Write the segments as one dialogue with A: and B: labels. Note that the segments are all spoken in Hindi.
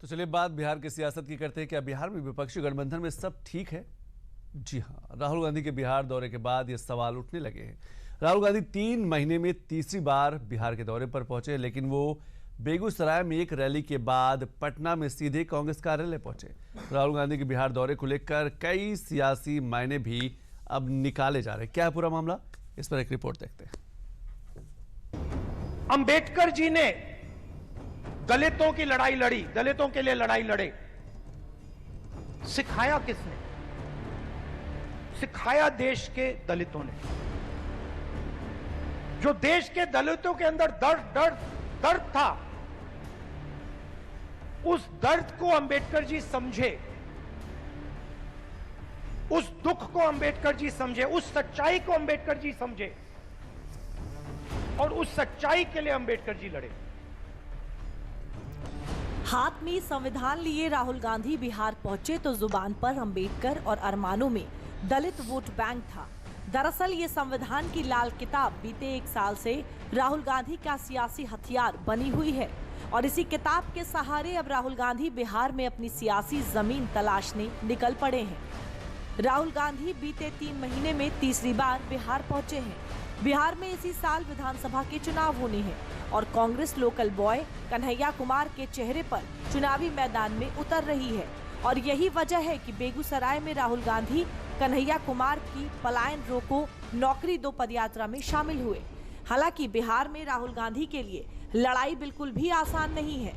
A: तो चलिए बात बिहार की सियासत की करते हैं। क्या बिहार में विपक्षी गठबंधन में सब ठीक है? जी हाँ, राहुल गांधी के बिहार दौरे के बाद ये सवाल उठने लगे हैं। राहुल गांधी 3 महीने में तीसरी बार बिहार के दौरे पर पहुंचे, लेकिन वो बेगूसराय में एक रैली के बाद पटना में सीधे कांग्रेस कार्यालय पहुंचे। राहुल गांधी के बिहार दौरे को लेकर कई सियासी मायने भी अब निकाले जा रहे हैं। क्या है पूरा मामला, इस पर एक रिपोर्ट देखते हैं।
B: अंबेडकर जी ने दलितों की लड़ाई लड़ी, दलितों के लिए लड़ाई लड़े। सिखाया किसने? सिखाया देश के दलितों ने। जो देश के दलितों के अंदर दर्द था, उस दर्द को अंबेडकर जी समझे, उस दुख को अंबेडकर जी समझे, उस सच्चाई को अंबेडकर जी समझे और उस सच्चाई के लिए अंबेडकर जी लड़े।
C: हाथ में संविधान लिए राहुल गांधी बिहार पहुंचे तो जुबान पर अंबेडकर और अरमानों में दलित वोट बैंक था। दरअसल ये संविधान की लाल किताब बीते 1 साल से राहुल गांधी का सियासी हथियार बनी हुई है और इसी किताब के सहारे अब राहुल गांधी बिहार में अपनी सियासी जमीन तलाशने निकल पड़े हैं। राहुल गांधी बीते 3 महीने में तीसरी बार बिहार पहुंचे हैं। बिहार में इसी साल विधानसभा के चुनाव होने हैं और कांग्रेस लोकल बॉय कन्हैया कुमार के चेहरे पर चुनावी मैदान में उतर रही है और यही वजह है कि बेगूसराय में राहुल गांधी कन्हैया कुमार की पलायन रोको नौकरी दो पदयात्रा में शामिल हुए। हालांकि बिहार में राहुल गांधी के लिए लड़ाई बिल्कुल भी आसान नहीं है।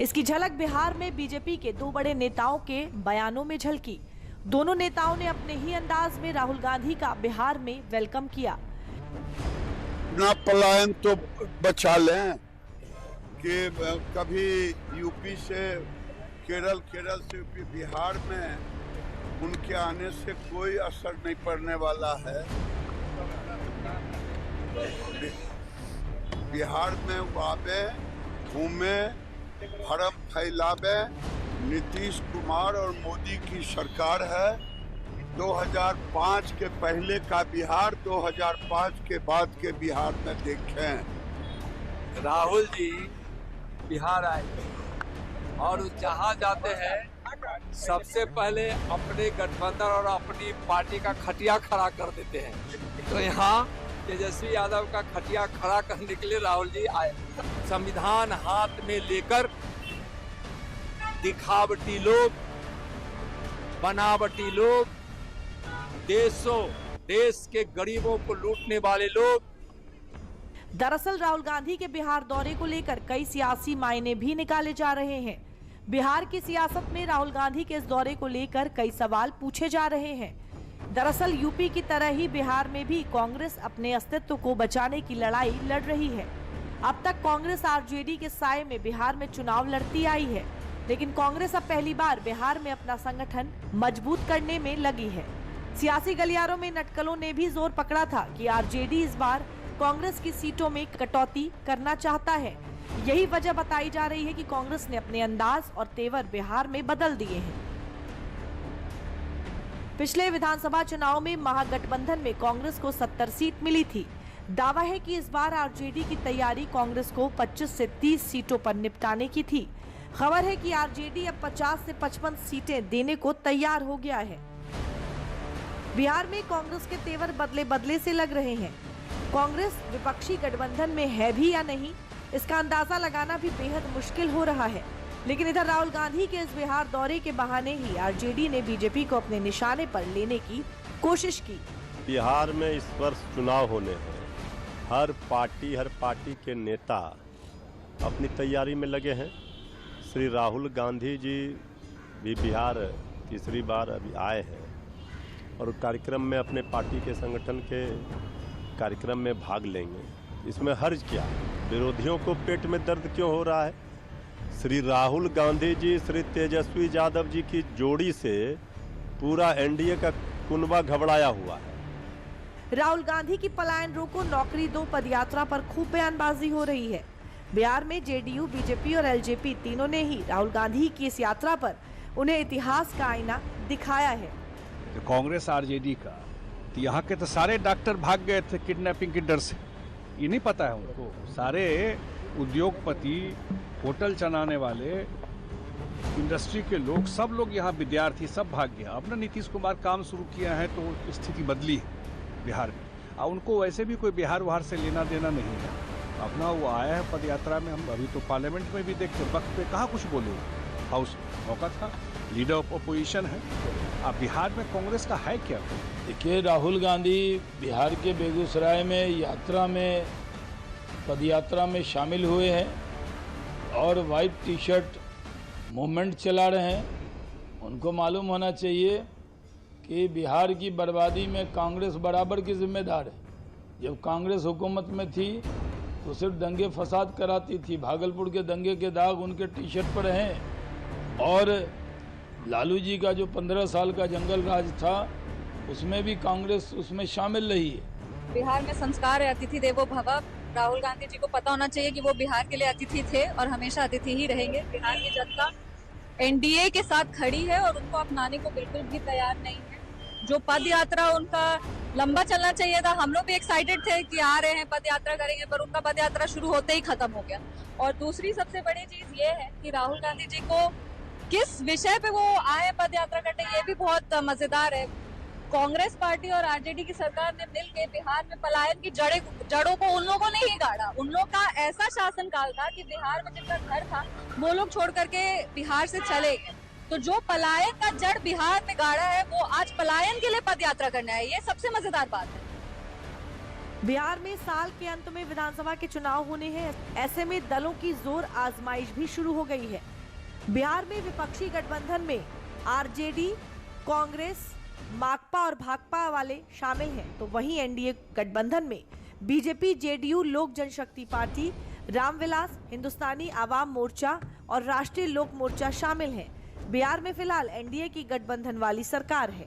C: इसकी झलक बिहार में बीजेपी के 2 बड़े नेताओं के बयानों में झलकी। दोनों नेताओं ने अपने ही अंदाज में राहुल गांधी का बिहार में वेलकम किया।
D: ना पलायन तो बचा लें कि कभी यूपी से केरल से यूपी, बिहार में उनके आने से कोई असर नहीं पड़ने वाला है। बिहार में वो आवे, घूमे, भरम फैलावे। नीतीश कुमार और मोदी की सरकार है। 2005 के पहले का बिहार, 2005 के बाद के बिहार में देखें।
E: राहुल जी बिहार आए और जहां जाते हैं सबसे पहले अपने गठबंधन और अपनी पार्टी का खटिया खड़ा कर देते हैं। तो यहाँ तेजस्वी यादव का खटिया खड़ा करने के लिए राहुल जी आए। संविधान हाथ में लेकर दिखावटी लोग, बनावटी लोग, देश के गरीबों को लूटने वाले लोग।
C: दरअसल राहुल गांधी के बिहार दौरे को लेकर कई सियासी मायने भी निकाले जा रहे हैं। बिहार की सियासत में राहुल गांधी के इस दौरे को लेकर कई सवाल पूछे जा रहे हैं। दरअसल यूपी की तरह ही बिहार में भी कांग्रेस अपने अस्तित्व को बचाने की लड़ाई लड़ रही है। अब तक कांग्रेस आरजेडी के साए में बिहार में चुनाव लड़ती आई है, लेकिन कांग्रेस अब पहली बार बिहार में अपना संगठन मजबूत करने में लगी है। सियासी गलियारों में नटकलों ने भी जोर पकड़ा था कि आरजेडी इस बार कांग्रेस की सीटों में कटौती करना चाहता है। यही वजह बताई जा रही है कि कांग्रेस ने अपने अंदाज और तेवर बिहार में बदल दिए हैं। पिछले विधानसभा चुनाव में महागठबंधन में कांग्रेस को 70 सीट मिली थी। दावा है कि इस बार आरजेडी की तैयारी कांग्रेस को 25 से 30 सीटों पर निपटाने की थी। खबर है कि आरजेडी अब 50 से 55 सीटें देने को तैयार हो गया है। बिहार में कांग्रेस के तेवर बदले से लग रहे हैं। कांग्रेस विपक्षी गठबंधन में है भी या नहीं, इसका अंदाजा लगाना भी बेहद मुश्किल हो रहा है। लेकिन इधर राहुल गांधी के इस बिहार दौरे के बहाने ही आरजेडी ने बीजेपी को अपने निशाने पर लेने की कोशिश की।
F: बिहार में इस वर्ष चुनाव होने हैं। हर पार्टी के नेता अपनी तैयारी में लगे हैं। श्री राहुल गांधी जी भी बिहार तीसरी बार अभी आए हैं और कार्यक्रम में अपने पार्टी के संगठन के कार्यक्रम में भाग लेंगे। इसमें हर्ज क्या? विरोधियों को पेट में दर्द क्यों हो रहा है? श्री राहुल गांधी जी श्री तेजस्वी यादव जी की जोड़ी से पूरा एनडीए का कुनबा घबराया हुआ है।
C: राहुल गांधी की पलायन रोको नौकरी दो पदयात्रा पर खूब बयानबाजी हो रही है। बिहार में जेडीयू, बीजेपी और एलजेपी तीनों ने ही राहुल गांधी की इस यात्रा पर उन्हें इतिहास का आईना दिखाया है।
G: तो कांग्रेस आरजेडी का, तो यहाँ के तो सारे डॉक्टर भाग गए थे किडनैपिंग के डर से। ये नहीं पता है उनको। सारे उद्योगपति, होटल चलाने वाले, इंडस्ट्री के लोग, सब लोग यहाँ, विद्यार्थी सब भाग गया। अब ना नीतीश कुमार काम शुरू किया है तो स्थिति बदली है बिहार में। और उनको वैसे भी कोई बिहार वहार से लेना देना नहीं है। अपना वो आया है पद यात्रा में, हम अभी तो पार्लियामेंट में भी देखते वक्त पे कहाँ कुछ बोले, हाउस मौका था, लीडर ऑफ अपोजिशन है। अब बिहार में कांग्रेस का है क्या?
H: देखिए, राहुल गांधी बिहार के बेगूसराय में यात्रा में, पद यात्रा में शामिल हुए हैं और वाइट टी शर्ट मूवमेंट चला रहे हैं। उनको मालूम होना चाहिए कि बिहार की बर्बादी में कांग्रेस बराबर की जिम्मेदार है। जब कांग्रेस हुकूमत में थी तो सिर्फ दंगे फसाद कराती थी। भागलपुर के दंगे के दाग उनके टी शर्ट पर हैं। और लालू जी का जो 15 साल का जंगल राज था, उसमें भी कांग्रेस उसमें शामिल रही है।
I: बिहार में संस्कार है अतिथि देवो भव। राहुल गांधी जी को पता होना चाहिए कि वो बिहार के लिए अतिथि थे और हमेशा अतिथि ही रहेंगे। बिहार की जनता एनडीए के साथ खड़ी है और उनको अपनाने को बिल्कुल भी तैयार नहीं है। जो पद यात्रा उनका लंबा चलना चाहिए था, हम लोग भी एक्साइटेड थे कि आ रहे हैं, पद यात्रा करेंगे, पर उनका पद यात्रा शुरू होते ही खत्म हो गया। और दूसरी सबसे बड़ी चीज ये है कि राहुल गांधी जी को किस विषय पे वो आए पद यात्रा करने, ये भी बहुत मजेदार है। कांग्रेस पार्टी और आरजेडी की सरकार ने मिलकर बिहार में पलायन की जड़ों को उन लोगों ने ही गाड़ा। उन लोग का ऐसा शासनकाल था कि बिहार में जिनका घर था वो लोग छोड़ करके बिहार से चले गए। तो जो पलायन का जड़ बिहार में गाड़ा है, वो आज पलायन के लिए पद यात्रा करना है। ये सबसे मजेदार बात है।
C: बिहार में साल के अंत में विधानसभा के चुनाव होने हैं। ऐसे में दलों की जोर आजमाइश भी शुरू हो गई है। बिहार में विपक्षी गठबंधन में आरजेडी, कांग्रेस, माकपा और भाकपा वाले शामिल हैं, तो वहीं एनडीए गठबंधन में बीजेपी, जेडीयू, लोक जनशक्ति पार्टी, रामविलास, हिंदुस्तानी आवाम मोर्चा और राष्ट्रीय लोक मोर्चा शामिल हैं। बिहार में फिलहाल एनडीए की गठबंधन वाली सरकार है।